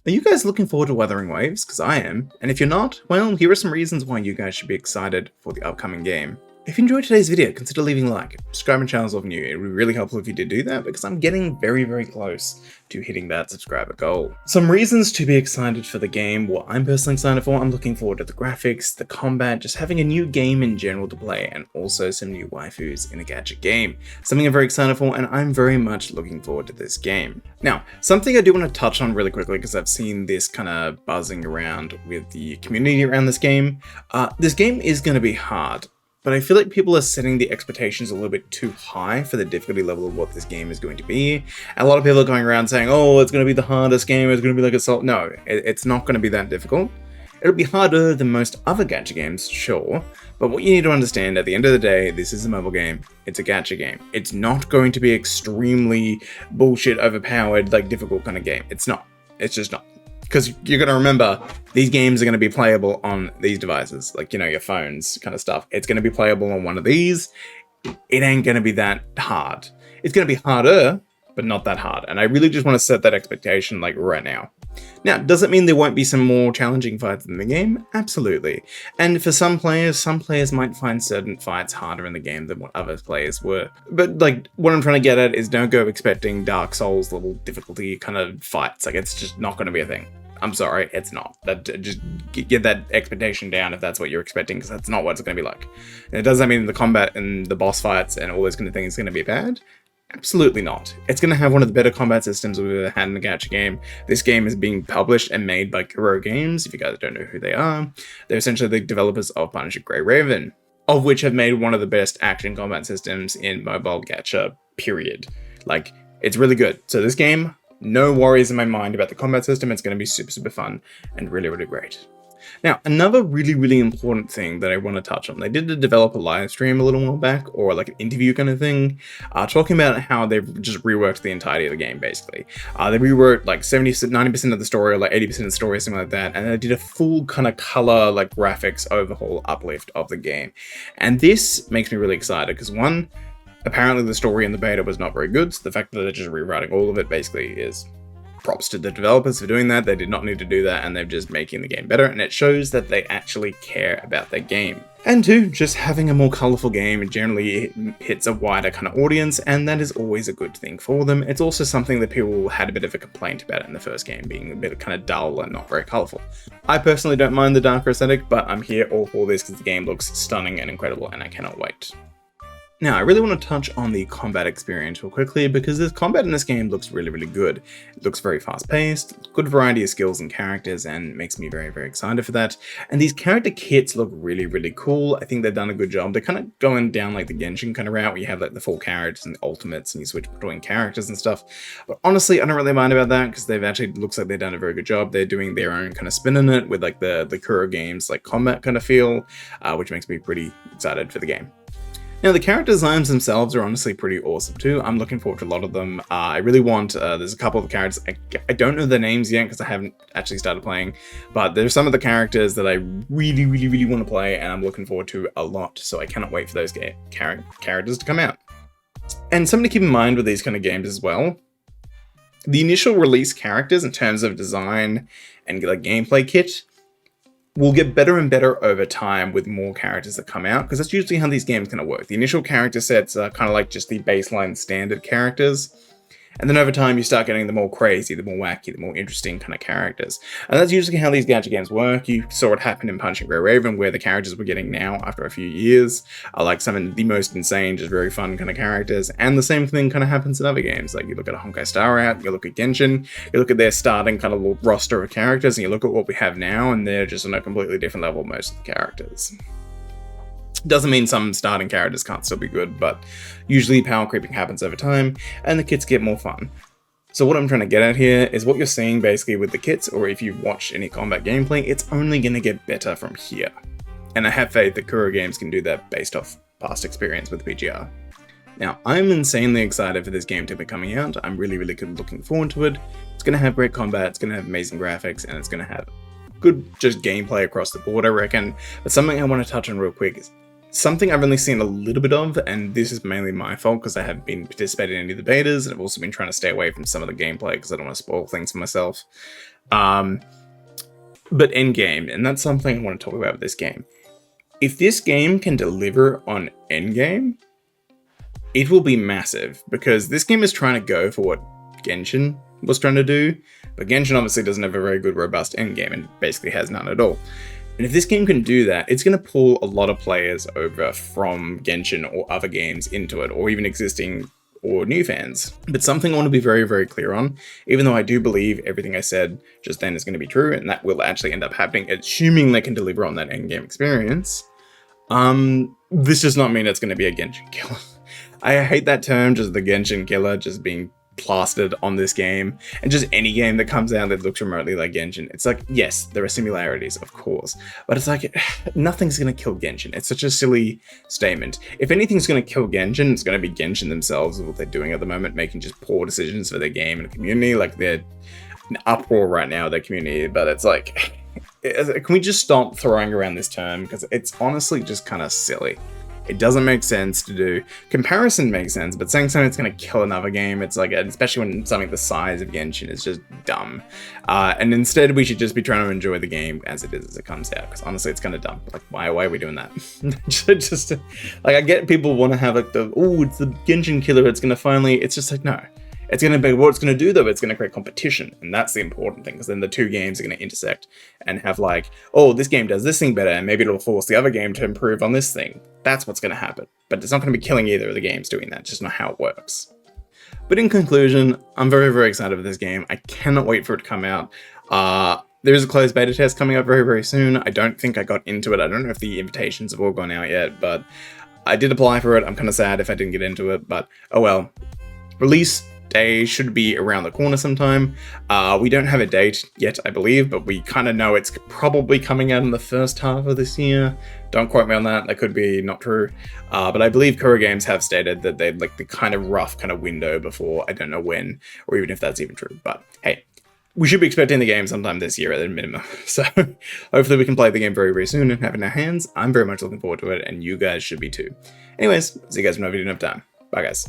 Are you guys looking forward to Wuthering Waves? Because I am, and if you're not, well, here are some reasons why you guys should be excited for the upcoming game. If you enjoyed today's video, consider leaving a like, subscribe my channel if new. It would be really helpful if you did do that because I'm getting very close to hitting that subscriber goal. Some reasons to be excited for the game, what I'm personally excited for, I'm looking forward to the graphics, the combat, just having a new game in general to play, and also some new waifus in a gacha game. Something I'm very excited for, and I'm very much looking forward to this game. Now, something I do want to touch on really quickly because I've seen this kind of buzzing around with the community around this game. This game is going to be hard. But I feel like people are setting the expectations a little bit too high for the difficulty level of what this game is going to be. And a lot of people are going around saying, oh, it's going to be the hardest game, it's going to be like Assault. No, it's not going to be that difficult. It'll be harder than most other gacha games, sure. But what you need to understand, at the end of the day, this is a mobile game. It's a gacha game. It's not going to be extremely bullshit, overpowered, like difficult kind of game. It's not. It's just not. Because you're going to remember, these games are going to be playable on these devices, like, you know, your phones kind of stuff. It's going to be playable on one of these. It ain't going to be that hard. It's going to be harder, but not that hard. And I really just want to set that expectation like right now. Now, does it mean there won't be some more challenging fights in the game? Absolutely. And for some players might find certain fights harder in the game than what other players were. But like, what I'm trying to get at is don't go expecting Dark Souls level difficulty kind of fights. Like, it's just not going to be a thing. I'm sorry, it's not. Just get that expectation down if that's what you're expecting, because that's not what it's going to be like. And it doesn't mean the combat and the boss fights and all those kind of things is going to be bad. Absolutely not. It's going to have one of the better combat systems we've ever had in a gacha game. This game is being published and made by 𝙀𝙓𝙋𝘼𝙉𝙿 Games. If you guys don't know who they are, they're essentially the developers of 𝙀𝙓𝙋𝘼𝙉𝙉, of which have made one of the best action combat systems in mobile gacha, period. Like, it's really good. So this game, no worries in my mind about the combat system. It's going to be super fun and really great. Now, another really important thing that I want to touch on, they did a developer live stream a little while back, or like an interview kind of thing, talking about how they've just reworked the entirety of the game, basically. They rewrote like 90% of the story, or like 80% of the story, something like that, and they did a full kind of color, like graphics overhaul uplift of the game. And this makes me really excited, because one, apparently the story in the beta was not very good, so the fact that they're just rewriting all of it basically is props to the developers for doing that. They did not need to do that, and they're just making the game better, and it shows that they actually care about their game. And two, just having a more colorful game generally hits a wider kind of audience, and that is always a good thing for them. It's also something that people had a bit of a complaint about in the first game, being a bit kind of dull and not very colorful. I personally don't mind the darker aesthetic, but I'm here all for this because the game looks stunning and incredible, and I cannot wait. Now, I really want to touch on the combat experience real quickly, because the combat in this game looks really good. It looks very fast-paced, good variety of skills and characters, and makes me very excited for that. And these character kits look really cool. I think they've done a good job. They're kind of going down like the Genshin kind of route, where you have like the full characters and the ultimates, and you switch between characters and stuff. But honestly, I don't really mind about that, because they've actually, looks like they've done a very good job. They're doing their own kind of spin on it with like the 𝙀𝙀𝙉𝙉 Games like combat kind of feel, which makes me pretty excited for the game. Now, the character designs themselves are honestly pretty awesome too. I'm looking forward to a lot of them. I really want, there's a couple of characters, I don't know their names yet because I haven't actually started playing, but there's some of the characters that I really want to play, and I'm looking forward to a lot, so I cannot wait for those characters to come out. And something to keep in mind with these kind of games as well, the initial release characters in terms of design and like gameplay kit will get better and better over time with more characters that come out, because that's usually how these games kind of work. The initial character sets are kind of like just the baseline standard characters, and then over time you start getting the more crazy, the more wacky, the more interesting kind of characters. And that's usually how these gacha games work. You saw it happen in Punching 𝙀𝙀𝙉𝙉𝙉, where the characters we're getting now after a few years are like some of the most insane, just very fun kind of characters. And the same thing kind of happens in other games. Like you look at a Honkai Star Rail, you look at Genshin, you look at their starting kind of roster of characters, and you look at what we have now, and they're just on a completely different level, most of the characters. Doesn't mean some starting characters can't still be good, but usually power creeping happens over time, and the kits get more fun. So what I'm trying to get at here is what you're seeing basically with the kits, or if you've watched any combat gameplay, it's only going to get better from here. And I have faith that 𝙀𝙀𝙉𝙉 Games can do that based off past experience with BGR. Now, I'm insanely excited for this game to be coming out. I'm really looking forward to it. It's going to have great combat, it's going to have amazing graphics, and it's going to have good just gameplay across the board, I reckon. But something I want to touch on real quick is something I've only seen a little bit of, and this is mainly my fault because I haven't been participating in any of the betas, and I've also been trying to stay away from some of the gameplay because I don't want to spoil things for myself. But endgame, and that's something I want to talk about with this game. If this game can deliver on endgame, it will be massive, because this game is trying to go for what Genshin was trying to do, but Genshin obviously doesn't have a very good, robust endgame, and basically has none at all. And if this game can do that, it's going to pull a lot of players over from Genshin or other games into it, or even existing or new fans. But something I want to be very, very clear on, even though I do believe everything I said just then is going to be true, and that will actually end up happening, assuming they can deliver on that endgame experience, this does not mean it's going to be a Genshin killer. I hate that term, just the Genshin killer, just being plastered on this game, and just any game that comes out that looks remotely like Genshin. It's like, yes, there are similarities, of course, but it's like, nothing's gonna kill Genshin. It's such a silly statement. If anything's gonna kill Genshin, it's gonna be Genshin themselves, what they're doing at the moment, making just poor decisions for their game and the community. Like, they're in uproar right now, their community, but it's like, can we just stop throwing around this term, because it's honestly just kind of silly. It doesn't make sense to do. Comparison makes sense, but saying something that's going to kill another game, it's like, especially when something the size of Genshin is just dumb. And instead, we should just be trying to enjoy the game as it is, as it comes out, because honestly, it's kind of dumb. Like, why are we doing that? just like, I get people want to have like it's the Genshin killer, it's going to finally, it's just like, no. It's going to be, what it's going to do though, it's going to create competition, and that's the important thing, because then the two games are going to intersect and have like, oh, this game does this thing better, and maybe it'll force the other game to improve on this thing. That's what's going to happen. But it's not going to be killing either of the games doing that, it's just not how it works. But in conclusion, I'm very, very excited for this game. I cannot wait for it to come out. There is a closed beta test coming up very, very soon. I don't think I got into it. I don't know if the invitations have all gone out yet, but I did apply for it. I'm kind of sad if I didn't get into it, but oh well. Release day should be around the corner sometime. We don't have a date yet, I believe, but we kind of know it's probably coming out in the first half of this year. Don't quote me on that, that could be not true. But I believe 𝙀𝙓𝙋𝘼𝙉𝙿 Games have stated that they'd like the kind of rough kind of window before, I don't know when, or even if that's even true, but hey, we should be expecting the game sometime this year at the minimum. So hopefully we can play the game very, very soon and have it in our hands. I'm very much looking forward to it, and you guys should be too. Anyways, see you guys when I have time. Bye guys.